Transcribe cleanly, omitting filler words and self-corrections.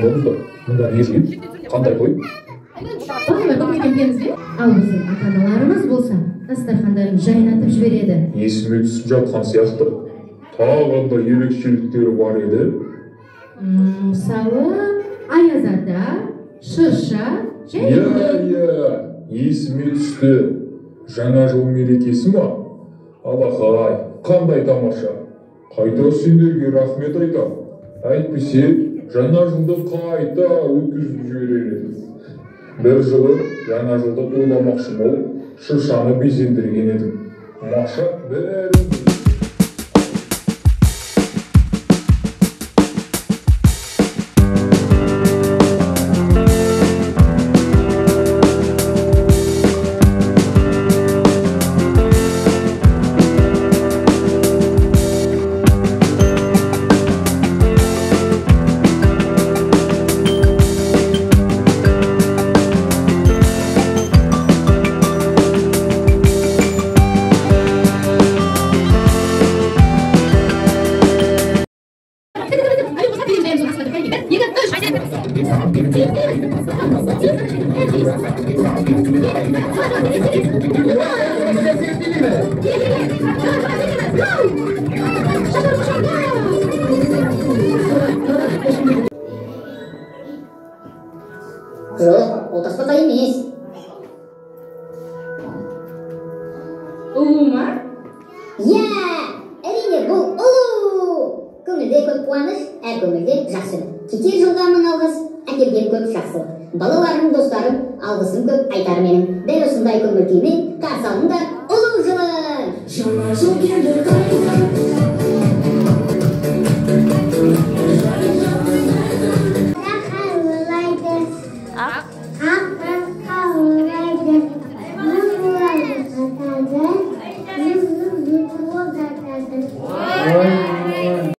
Мында мезгіл, қандай той? Бағана көмек келгенбіз бе? Ал біздің ата-аналарымыз болса, дастархандарын жайнатып жібереді. Есіме түсіп жатқан сияқты. Тағы қандай ерекшеліктері бар еді? Мысалы, аяз ата, шырша, Иә, есіме түсті. Жаңа жыл мерекесі ма? Алақай, қандай тамаша. Қайта сендерге рахмет айтам. Әйтпесе, жаңа жылды қайта өткізіп жіберер едім. Бір жылы жаңа жылды тойламақшы болып, шыршаны безендірген едім. Маша бәрін Жоқ, ол таспата емес. Ұлу ма? Иә, әрине бұл ұлу. Көңілде көп қуаныш, әр көңілде жақсылық. Кетер жылға мың алғыс, әкелген көп жақсылық. Балаларым, достарым, алғысым көп айтар менің. Дәл осындай көңіл күймен қарсы алыңдар ұлу жылын. Жаңа жыл келді Ой,